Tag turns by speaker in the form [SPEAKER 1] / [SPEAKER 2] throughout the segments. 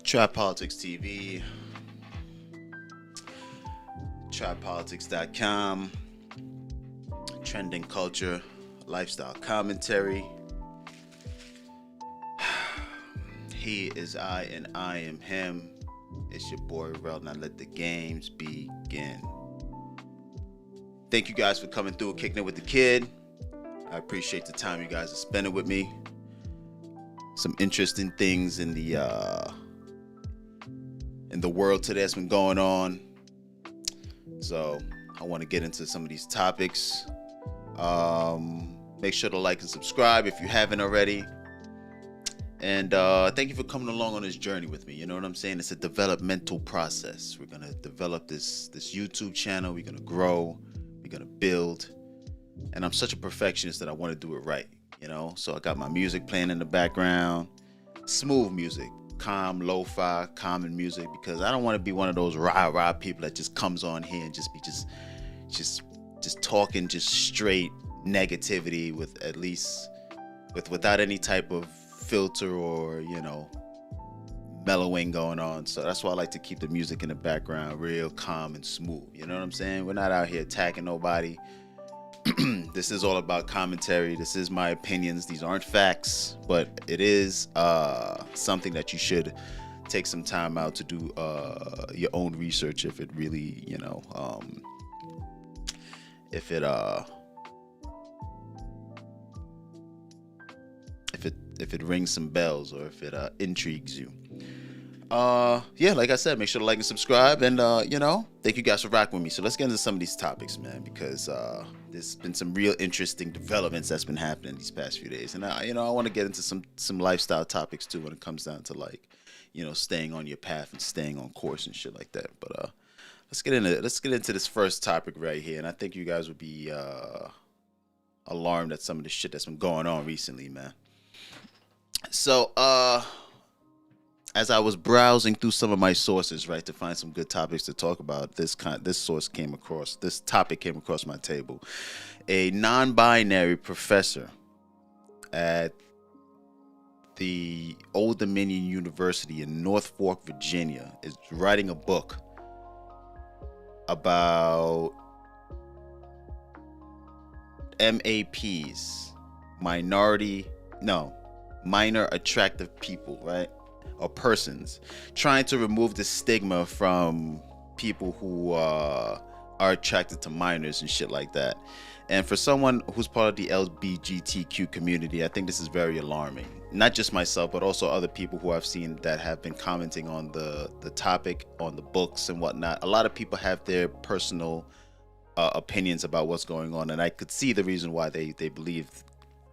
[SPEAKER 1] Trap Politics TV, trappolitics.com, trending culture, lifestyle commentary. He is I and I am him. It's your boy Rel. Now let the games begin. Thank you guys for coming through, kicking it with the kid. I appreciate the time you guys are spending with me. Some interesting things in the world today that's been going on. So I want to get into some of these topics. Make sure to like and subscribe if you haven't already. And thank you for coming along on this journey with me. You know what I'm saying? It's a developmental process. We're gonna develop this YouTube channel. We're gonna grow. We're gonna build. And I'm such a perfectionist that I want to do it right. You know, so I got my music playing in the background, smooth music, calm, lo-fi, calming music, because I don't want to be one of those rah people that just comes on here and just talking just straight negativity without any type of filter or, you know, mellowing going on. So that's why I like to keep the music in the background real calm and smooth. You know what I'm saying? We're not out here attacking nobody. This is all about commentary. This is my opinions. These aren't facts, but it is something that you should take some time out to do your own research if it really, you know, if it rings some bells or if it intrigues you. Yeah, like I said, make sure to like and subscribe, and you know, thank you guys for rocking with me. So let's get into some of these topics, man, because there's been some real interesting developments that's been happening these past few days, and I want to get into some lifestyle topics too when it comes down to, like, you know, staying on your path and staying on course and shit like that. But let's get into this first topic right here, and I think you guys would be alarmed at some of the shit that's been going on recently, man. So as I was browsing through some of my sources, right, to find some good topics to talk about, this topic came across my table. A non-binary professor at the Old Dominion University in North Fork, Virginia, is writing a book about MAPs, minor attractive people, right? Or persons, trying to remove the stigma from people who are attracted to minors and shit like that. And for someone who's part of the LBGTQ community, I think this is very alarming. Not just myself, but also other people who I've seen that have been commenting on the topic, on the books and whatnot. A lot of people have their personal opinions about what's going on, and I could see the reason why they believe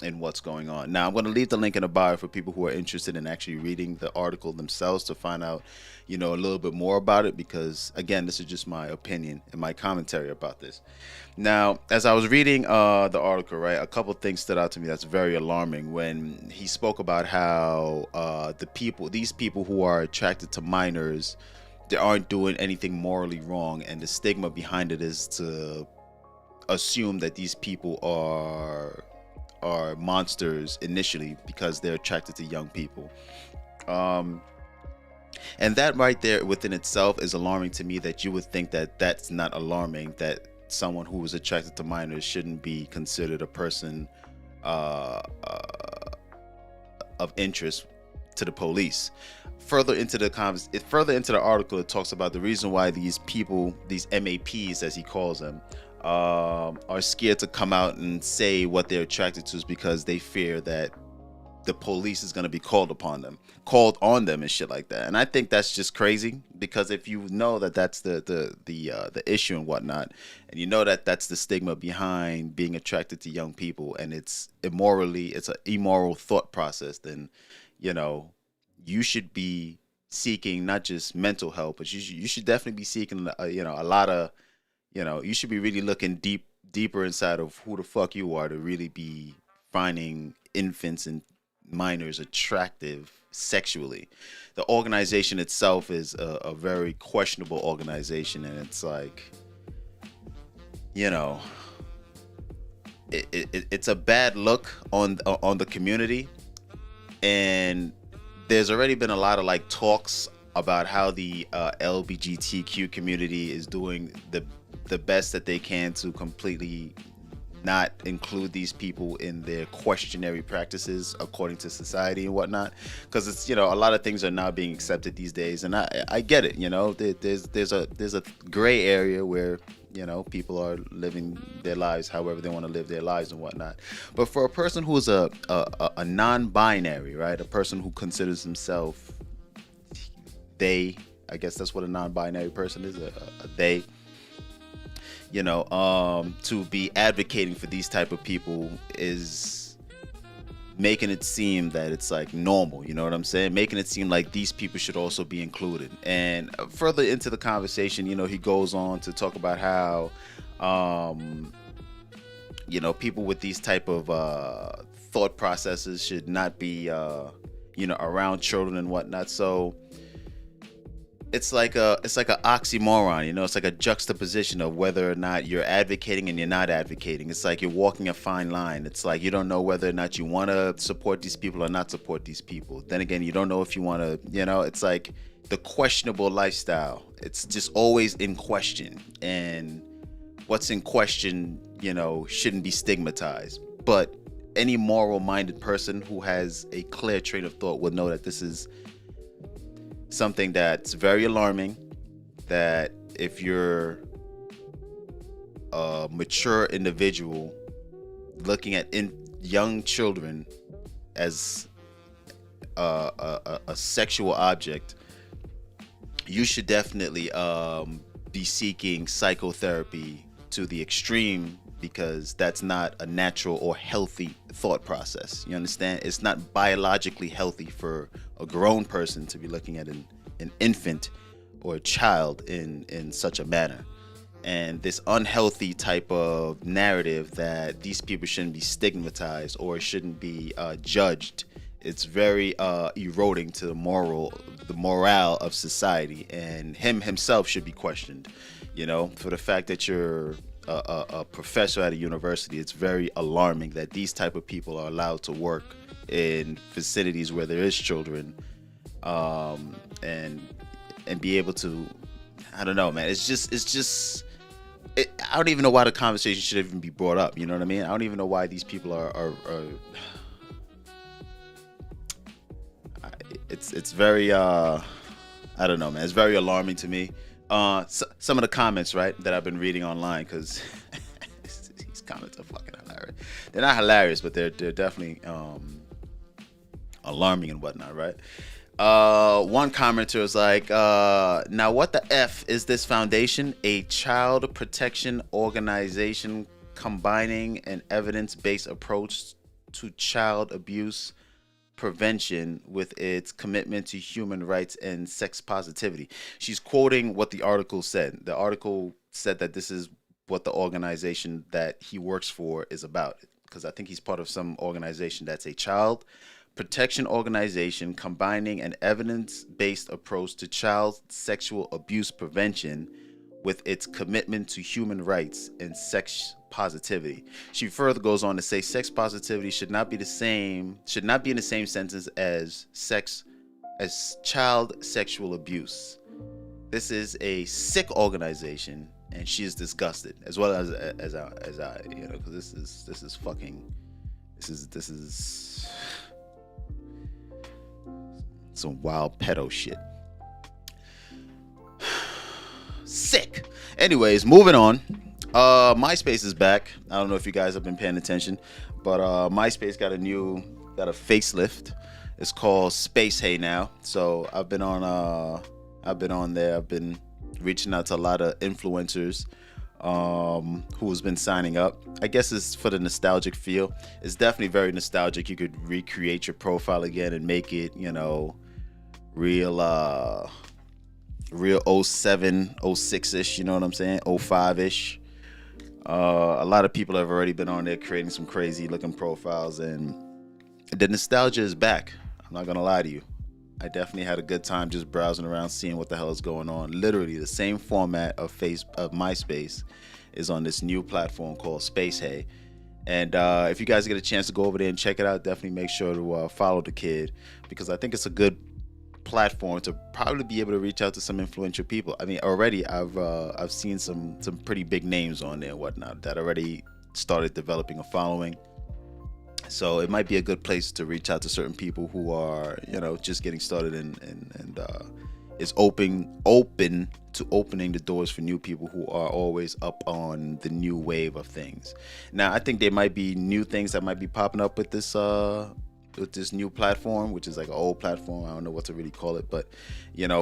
[SPEAKER 1] in what's going on. Now, I'm going to leave the link in the bio for people who are interested in actually reading the article themselves to find out, you know, a little bit more about it, because again, this is just my opinion and my commentary about this. Now, as I was reading the article, right, a couple things stood out to me that's very alarming when he spoke about how these people who are attracted to minors, they aren't doing anything morally wrong, and the stigma behind it is to assume that these people are monsters initially because they're attracted to young people. And that right there within itself is alarming to me, that you would think that that's not alarming, that someone who is attracted to minors shouldn't be considered a person of interest to the police. Further into the article, it talks about the reason why these people, these MAPs as he calls them, are scared to come out and say what they're attracted to, is because they fear that the police is going to be called on them and shit like that. And I think that's just crazy, because if you know that that's the issue and whatnot, and you know that that's the stigma behind being attracted to young people, and it's an immoral thought process, then, you know, you should be seeking not just mental help, but you should definitely be seeking a lot of, you know, you should be really looking deeper inside of who the fuck you are to really be finding infants and minors attractive sexually. The organization itself is a very questionable organization, and it's like, you know, it's a bad look on the community, and there's already been a lot of like talks about how the LBGTQ community is doing the best that they can to completely not include these people in their questionary practices according to society and whatnot, because it's, you know, a lot of things are now being accepted these days, and I get it, you know, there's a gray area where, you know, people are living their lives however they want to live their lives and whatnot. But for a person who is a non-binary, right, a person who considers himself they, I guess that's what a non-binary person is, a they, you know, to be advocating for these type of people is making it seem that it's like normal, you know what I'm saying? Making it seem like these people should also be included. And further into the conversation, you know, he goes on to talk about how, you know, people with these type of thought processes should not be, you know, around children and whatnot. So it's like a oxymoron, you know. It's like a juxtaposition of whether or not you're advocating and you're not advocating. It's like you're walking a fine line. It's like you don't know whether or not you want to support these people or not support these people. Then again, you don't know if you want to, you know, it's like the questionable lifestyle. It's just always in question, and what's in question, you know, shouldn't be stigmatized. But any moral-minded person who has a clear train of thought will know that this is something that's very alarming, that if you're a mature individual looking at young children as a sexual object, you should definitely be seeking psychotherapy to the extreme, because that's not a natural or healthy thought process. You understand? It's not biologically healthy for a grown person to be looking at an infant or a child in such a manner. And this unhealthy type of narrative that these people shouldn't be stigmatized or shouldn't be judged, it's very eroding to the morale of society, and himself should be questioned. You know, for the fact that you're a professor at a university, it's very alarming that these type of people are allowed to work in facilities where there is children, and be able to, I don't know, man. It's just I don't even know why the conversation should even be brought up. You know what I mean? I don't even know why these people are it's very I don't know, man. It's very alarming to me. Some of the comments, right, that I've been reading online, because these comments are fucking hilarious. They're not hilarious, but they're definitely alarming and whatnot, right? One commenter was like, now what the F is this foundation? A child protection organization combining an evidence-based approach to child abuse prevention with its commitment to human rights and sex positivity. She's quoting what the article said. The article said that this is what the organization that he works for is about, because I think he's part of some organization that's a child protection organization combining an evidence-based approach to child sexual abuse prevention with its commitment to human rights and sex positivity. She further goes on to say sex positivity should not be in the same sentence as child sexual abuse. This is a sick organization, and she is disgusted, as well as I, you know, because this is some wild pedo shit. Sick. Anyways, moving on. MySpace is back. I don't know if you guys have been paying attention, but MySpace got a facelift. It's called Space Hey now. So I've been on there. I've been reaching out to a lot of influencers who's been signing up. I guess it's for the nostalgic feel. It's definitely very nostalgic. You could recreate your profile again and make it, you know, real 07, 06-ish, you know what I'm saying? 05-ish. A lot of people have already been on there creating some crazy looking profiles, and the nostalgia is back. I'm not gonna lie to you. I definitely had a good time just browsing around, seeing what the hell is going on. Literally the same format of MySpace is on this new platform called Space Hey. And if you guys get a chance to go over there and check it out, definitely make sure to follow the kid, because I think it's a good platform to probably be able to reach out to some influential people. I mean, already I've seen some pretty big names on there and whatnot that already started developing a following. So it might be a good place to reach out to certain people who are, just getting started and is open to opening the doors for new people who are always up on the new wave of things. Now, I think there might be new things that might be popping up with this new platform, which is like an old platform. I don't know what to really call it, but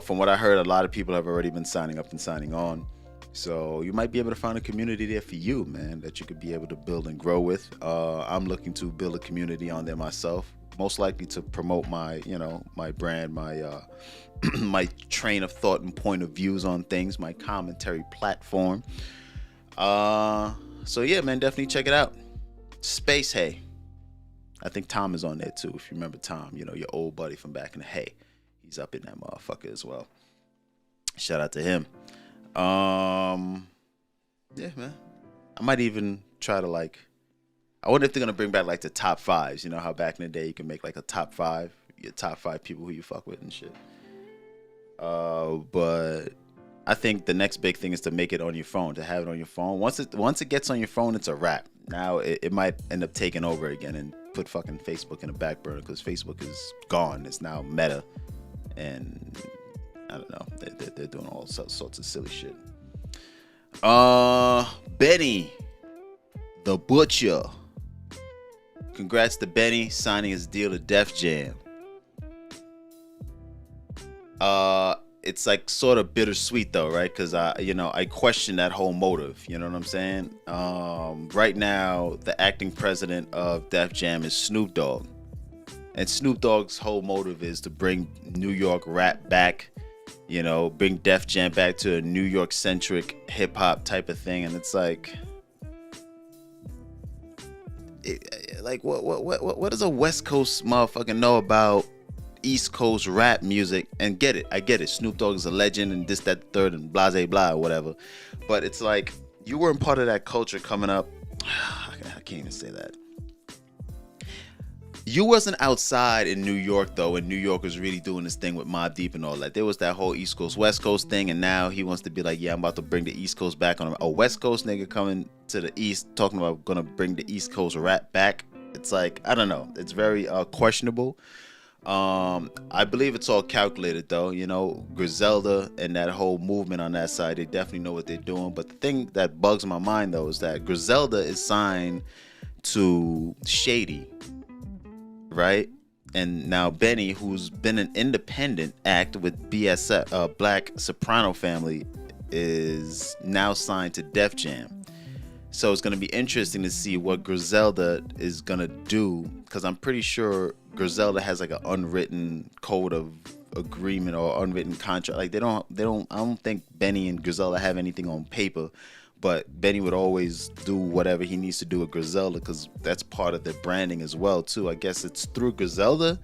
[SPEAKER 1] from what I heard, a lot of people have already been signing up and signing on. So you might be able to find a community there for you, man, that you could be able to build and grow with. I'm looking to build a community on there myself, most likely to promote my, my brand, my my train of thought and point of views on things, my commentary platform. So yeah, man, definitely check it out. Space Hey. I think Tom is on there too. If you remember Tom, your old buddy from back in the Hey, he's up in that motherfucker as well. Shout out to him. Yeah, man. I might even try to I wonder if they're gonna bring back the top fives. You know how back in the day you can make a top five, your top five people who you fuck with and shit. But I think the next big thing is to make it on your phone, to have it on your phone. Once it gets on your phone, it's a wrap. Now it might end up taking over again and put fucking Facebook in the back burner, because Facebook is gone. It's now Meta, and I don't know. They're doing all sorts of silly shit. Benny the Butcher. Congrats to Benny signing his deal to Def Jam. It's sort of bittersweet though, right? Because I question that whole motive. You know what I'm saying? Right now, the acting president of Def Jam is Snoop Dogg, and Snoop Dogg's whole motive is to bring New York rap back. Bring Def Jam back to a New York centric hip hop type of thing, and it's what does a West Coast motherfucker know about East Coast rap music? And I get it. Snoop Dogg is a legend and this, that, the third, and blah, blah, blah, or whatever. But it's you weren't part of that culture coming up. I can't even say that. You wasn't outside in New York though, when New York was really doing this thing with Mobb Deep and all that. There was that whole East Coast West Coast thing, and now he wants to be yeah, I'm about to bring the East Coast back on him. A West Coast nigga coming to the East talking about gonna bring the East Coast rap back. It's I don't know. It's very questionable. I believe it's all calculated though. Griselda and that whole movement on that side, they definitely know what they're doing. But the thing that bugs my mind though is that Griselda is signed to Shady, right? And now Benny, who's been an independent act with BSF, Black Soprano Family, is now signed to Def Jam. So it's going to be interesting to see what Griselda is going to do, because I'm pretty sure Griselda has an unwritten code of agreement or unwritten contract. I don't think Benny and Griselda have anything on paper, but Benny would always do whatever he needs to do with Griselda, because that's part of their branding as well too. I guess it's through Griselda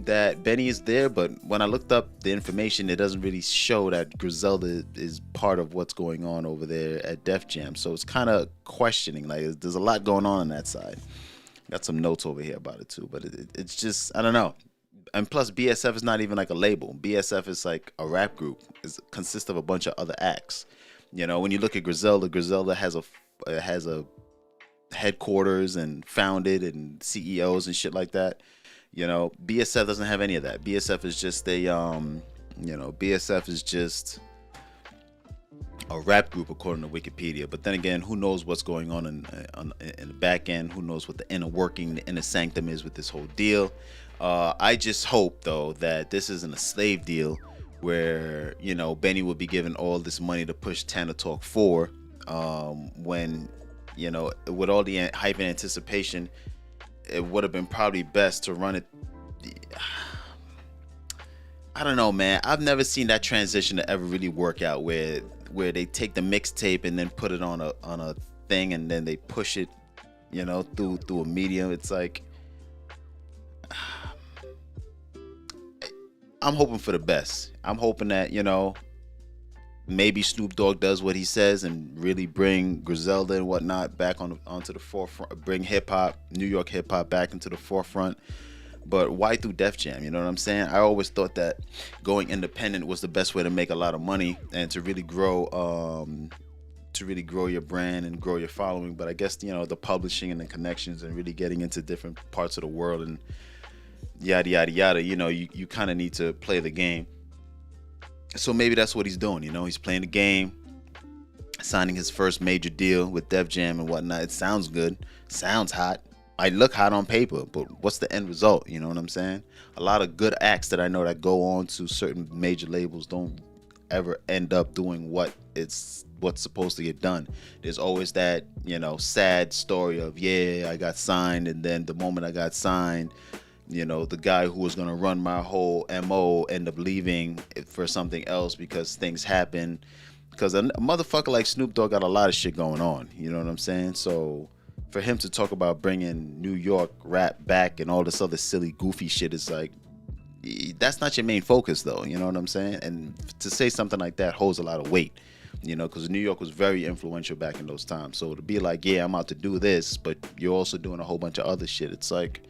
[SPEAKER 1] that Benny is there, but when I looked up the information, it doesn't really show that Griselda is part of what's going on over there at Def Jam. So it's kind of questioning. There's a lot going on that side. Got some notes over here about it too, but it's just, I don't know. And plus, BSF is not even a label. BSF is a rap group. It consists of a bunch of other acts. When you look at Griselda has a headquarters and founded and CEOs and shit like that. BSF doesn't have any of that. BSF is just BSF is just a rap group according to Wikipedia. But then again, who knows what's going on in the back end? Who knows what the inner working, the inner sanctum is with this whole deal? I just hope though that this isn't a slave deal where Benny will be given all this money to push Tana Talk 4 when with all the hype and anticipation. It would have been probably best to run it. I don't know, man. I've never seen that transition to ever really work out, where they take the mixtape and then put it on a thing and then they push it, through a medium. It's I'm hoping for the best. I'm hoping that maybe Snoop Dogg does what he says and really bring Griselda and whatnot back onto the forefront, bring hip hop, New York hip hop back into the forefront. But why through Def Jam? You know what I'm saying? I always thought that going independent was the best way to make a lot of money and to really grow your brand and grow your following. But I guess, you know, the publishing and the connections and really getting into different parts of the world and yada yada yada, you know, you kind of need to play the game. So maybe that's what he's doing. You know, he's playing the game, signing his first major deal with Def Jam and whatnot. It sounds good, sounds hot. I look hot on paper, but what's the end result? You know what I'm saying? A lot of good acts that I know that go on to certain major labels don't ever end up doing what's supposed to get done. There's always that, you know, sad story of, yeah, I got signed, and then the moment I got signed, you know, the guy who was going to run my whole MO end up leaving for something else because things happen. Because a motherfucker like Snoop Dogg got a lot of shit going on. You know what I'm saying? So for him to talk about bringing New York rap back and all this other silly, goofy shit is like, that's not your main focus, though. You know what I'm saying? And to say something like that holds a lot of weight, you know, because New York was very influential back in those times. So to be like, yeah, I'm out to do this, but you're also doing a whole bunch of other shit, it's like,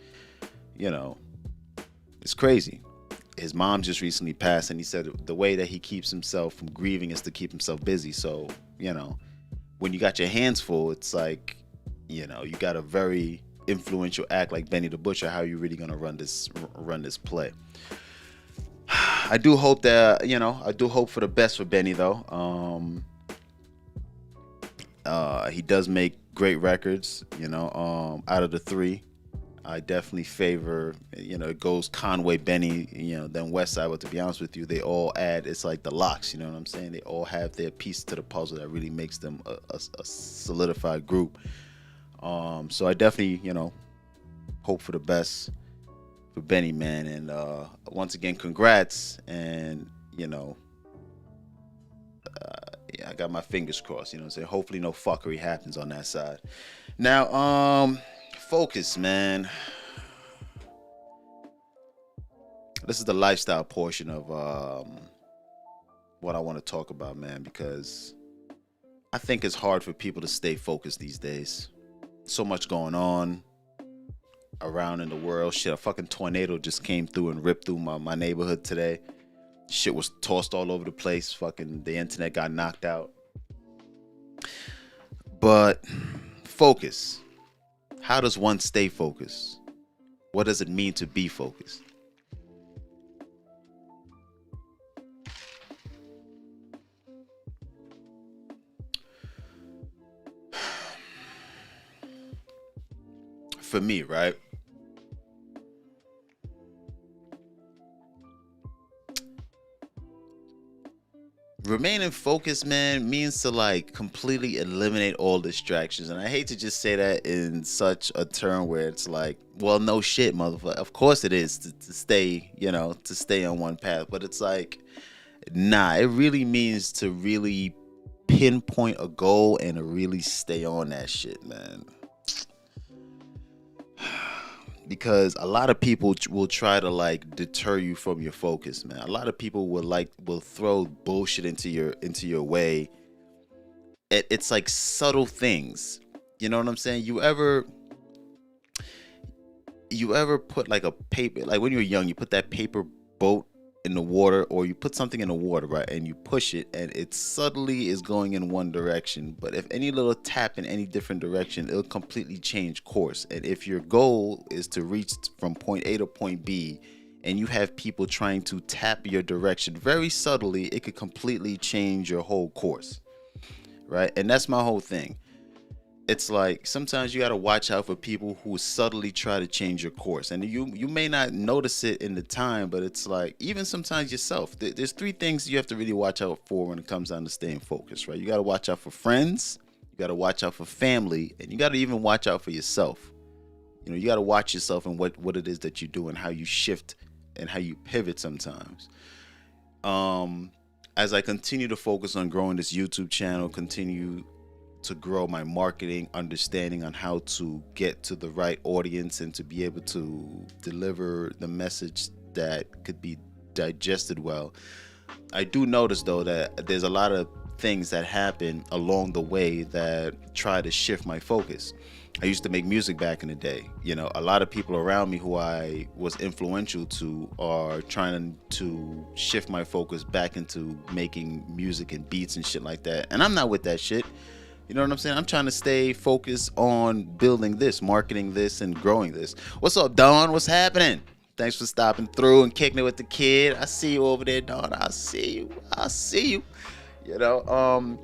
[SPEAKER 1] you know, it's crazy. His mom just recently passed, and he said the way that he keeps himself from grieving is to keep himself busy. So, you know, when you got your hands full, it's like, you know, you got a very influential act like Benny the Butcher. How are you really gonna run this play? I do hope that, you know, I do hope for the best for Benny, though. He does make great records, you know. Out of the three, I definitely favor, you know, it goes Conway, Benny, you know, then Westside. But to be honest with you, they all add, it's like the locks, you know what I'm saying? They all have their piece to the puzzle that really makes them a solidified group. So I definitely, you know, hope for the best for Benny, man. And once again, congrats. And, you know, yeah, I got my fingers crossed, you know what I'm saying? Hopefully no fuckery happens on that side. Now, focus, man. This is the lifestyle portion of what I want to talk about, man, because I think it's hard for people to stay focused these days. So much going on around in the world. Shit, a fucking tornado just came through and ripped through my neighborhood today. Shit was tossed all over the place. Fucking the internet got knocked out. But focus. How does one stay focused? What does it mean to be focused? For me, right? Remaining focused, man, means to like completely eliminate all distractions. And I hate to just say that in such a term where it's like, well, no shit, motherfucker. Of course it is to stay, you know, to stay on one path. But it's like, nah, it really means to really pinpoint a goal and to really stay on that shit, man. Because a lot of people will try to like deter you from your focus, man. A lot of people will throw bullshit into your way. It's like subtle things, you know what I'm saying? You ever put like a paper, like when you were young, you put that paper boat in the water, or you put something in the water, right, and you push it and it subtly is going in one direction, but if any little tap in any different direction, it'll completely change course. And if your goal is to reach from point A to point B and you have people trying to tap your direction very subtly, it could completely change your whole course, right? And that's my whole thing. It's like sometimes you got to watch out for people who subtly try to change your course, and you may not notice it in the time, but it's like even sometimes yourself. There's three things you have to really watch out for when it comes down to staying focused, right? You got to watch out for friends, you got to watch out for family, and you got to even watch out for yourself. You know, you got to watch yourself and what it is that you do and how you shift and how you pivot sometimes. As I continue to focus on growing this YouTube channel, continue to grow my marketing understanding on how to get to the right audience and to be able to deliver the message that could be digested well. I do notice though that there's a lot of things that happen along the way that try to shift my focus. I used to make music back in the day. You know, a lot of people around me who I was influential to are trying to shift my focus back into making music and beats and shit like that. And I'm not with that shit. You know what I'm saying? I'm trying to stay focused on building this, marketing this, and growing this. What's up, Dawn? What's happening? Thanks for stopping through and kicking it with the kid. I see you over there, Dawn. I see you. I see you. You know,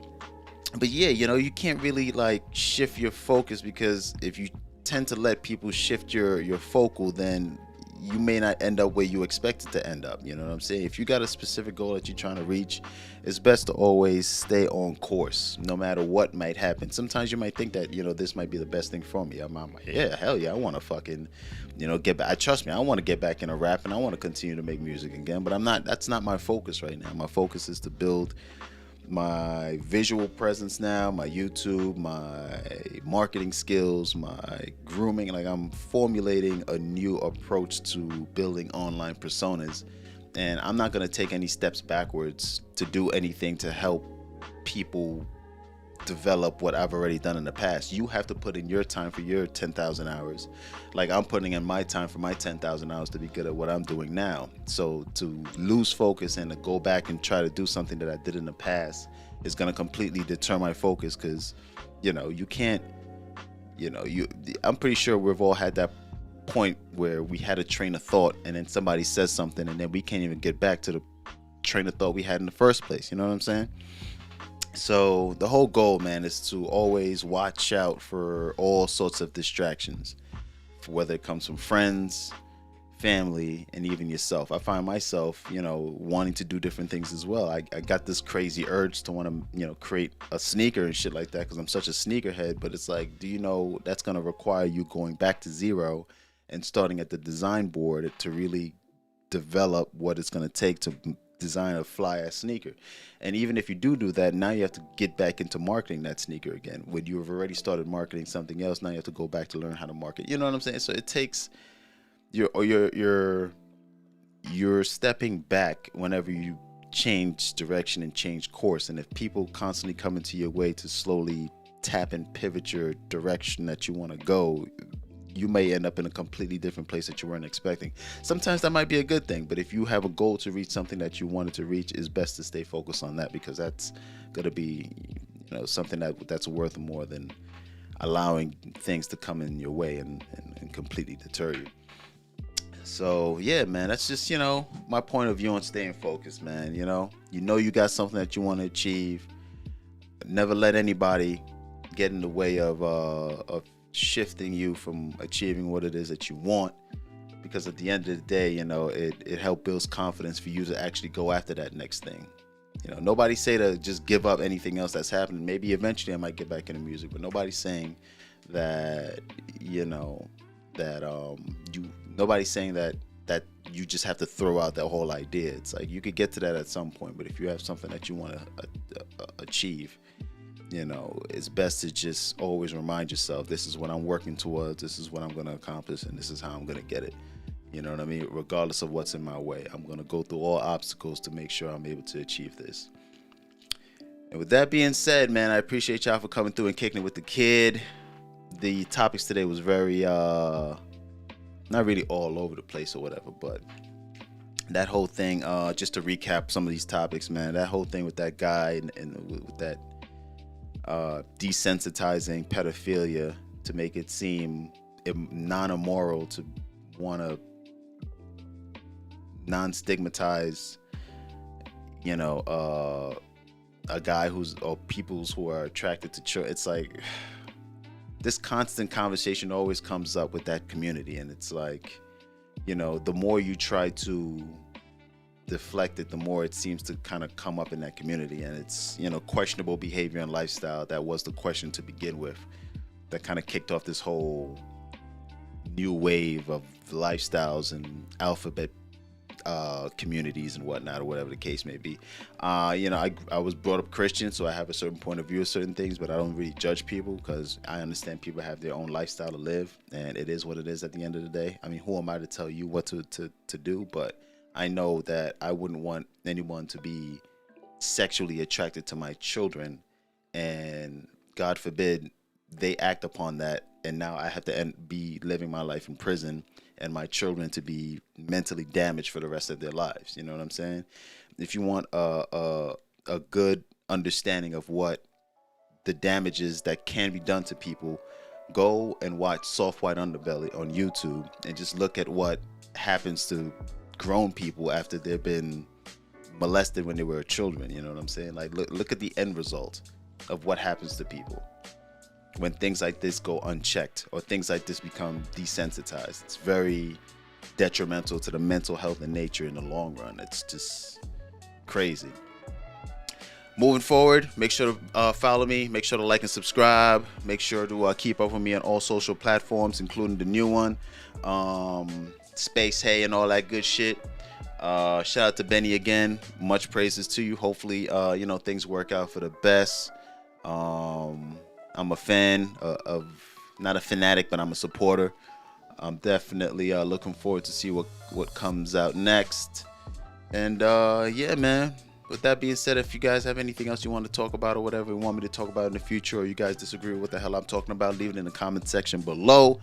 [SPEAKER 1] but yeah, you know, you can't really like shift your focus, because if you tend to let people shift your focal, then you may not end up where you expect it to end up. You know what I'm saying? If you got a specific goal that you're trying to reach, it's best to always stay on course, no matter what might happen. Sometimes you might think that, you know, this might be the best thing for me. I'm like, yeah, hell yeah, I want to fucking, you know, get back. Trust me, I want to get back into rap, and I want to continue to make music again. But I'm not. That's not my focus right now. My focus is to build my visual presence now, my YouTube, my marketing skills, my grooming. Like, I'm formulating a new approach to building online personas, and I'm not going to take any steps backwards to do anything to help people develop what I've already done in the past. You have to put in your time for your 10,000 hours. Like, I'm putting in my time for my 10,000 hours to be good at what I'm doing now. So to lose focus and to go back and try to do something that I did in the past is going to completely deter my focus, because, you know, you can't, you know, I'm pretty sure we've all had that point where we had a train of thought, and then somebody says something, and then we can't even get back to the train of thought we had in the first place. You know what I'm saying? So the whole goal, man, is to always watch out for all sorts of distractions, whether it comes from friends, family, and even yourself. I find myself, you know, wanting to do different things as well. I got this crazy urge to want to, you know, create a sneaker and shit like that, because I'm such a sneakerhead. But it's like, do you know that's going to require you going back to zero and starting at the design board to really develop what it's going to take to design a fly ass sneaker. And even if you do that, now you have to get back into marketing that sneaker again. When you have already started marketing something else, now you have to go back to learn how to market. You know what I'm saying? So it takes you're stepping back whenever you change direction and change course. And if people constantly come into your way to slowly tap and pivot your direction that you want to go, you may end up in a completely different place that you weren't expecting. Sometimes that might be a good thing, but if you have a goal to reach something that you wanted to reach, it's best to stay focused on that, because that's going to be, you know, something that's worth more than allowing things to come in your way and completely deter you. So yeah, man, that's just, you know, my point of view on staying focused, man. You know you got something that you want to achieve. Never let anybody get in the way of shifting you from achieving what it is that you want, because at the end of the day, you know, it helps builds confidence for you to actually go after that next thing. You know, nobody say to just give up anything else that's happening. Maybe eventually I might get back into music, but nobody's saying that, you know, that nobody's saying that you just have to throw out that whole idea. It's like you could get to that at some point, but if you have something that you want to achieve, you know, it's best to just always remind yourself, this is what I'm working towards, this is what I'm going to accomplish, and this is how I'm going to get it. You know what I mean? Regardless of what's in my way, I'm going to go through all obstacles to make sure I'm able to achieve this. And with that being said, man, I appreciate y'all for coming through and kicking it with the kid. The topics today was very, not really all over the place or whatever, but that whole thing, just to recap some of these topics, man, that whole thing with that guy and with that desensitizing pedophilia to make it seem non-immoral to want to non-stigmatize, you know, a guy or peoples who are attracted to children. It's like this constant conversation always comes up with that community, and it's like, you know, the more you try to deflect it, the more it seems to kind of come up in that community. And it's, you know, questionable behavior and lifestyle. That was the question to begin with, that kind of kicked off this whole new wave of lifestyles and alphabet communities and whatnot, or whatever the case may be. You know, I was brought up Christian, so I have a certain point of view of certain things, but I don't really judge people, because I understand people have their own lifestyle to live, and it is what it is at the end of the day. I mean, who am I to tell you what to do? But I know that I wouldn't want anyone to be sexually attracted to my children, and God forbid they act upon that, and now I have to be living my life in prison, and my children to be mentally damaged for the rest of their lives. You know what I'm saying? If you want a good understanding of what the damages that can be done to people, go and watch Soft White Underbelly on YouTube and just look at what happens to grown people after they've been molested when they were children. You know what I'm saying? Like, look at the end result of what happens to people when things like this go unchecked, or things like this become desensitized. It's very detrimental to the mental health and nature in the long run. It's just crazy. Moving forward, make sure to follow me. Make sure to like and subscribe. Make sure to keep up with me on all social platforms, including the new one, Space Hey and all that good shit. Shout out to Benny again. Much praises to you. Hopefully, things work out for the best. I'm a fan of, not a fanatic, but I'm a supporter. I'm definitely looking forward to see what comes out next. And yeah, man. With that being said, if you guys have anything else you want to talk about or whatever you want me to talk about in the future, or you guys disagree with what the hell I'm talking about, leave it in the comment section below.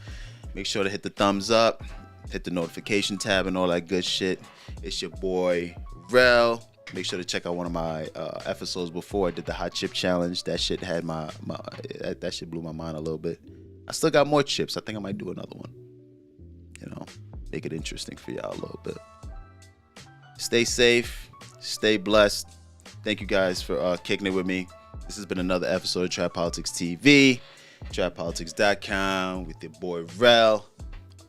[SPEAKER 1] Make sure to hit the thumbs up, hit the notification tab, and all that good shit. It's your boy Rel. Make sure to check out one of my episodes before. I did the hot chip challenge. That shit had that shit blew my mind a little bit. I still got more chips. I think I might do another one. Make it interesting for y'all a little bit. Stay safe. Stay blessed. Thank you guys for kicking it with me. This has been another episode of Trap Politics TV. TrapPolitics.com with your boy Rel.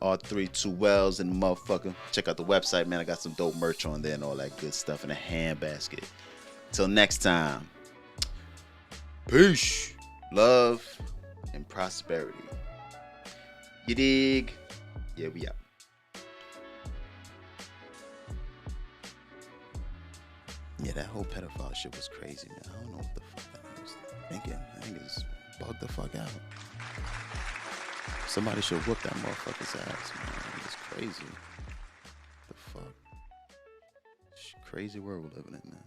[SPEAKER 1] R3 2 Wells and the motherfucker. Check out the website, man. I got some dope merch on there and all that good stuff in a handbasket. Till next time. Peace. Love and prosperity. You dig? Yeah, we out. Yeah, that whole pedophile shit was crazy, man. I don't know what the fuck I was thinking. I think it's bugged the fuck out. Somebody should whoop that motherfucker's ass, man. It's crazy. The fuck? Crazy world we're living in, man.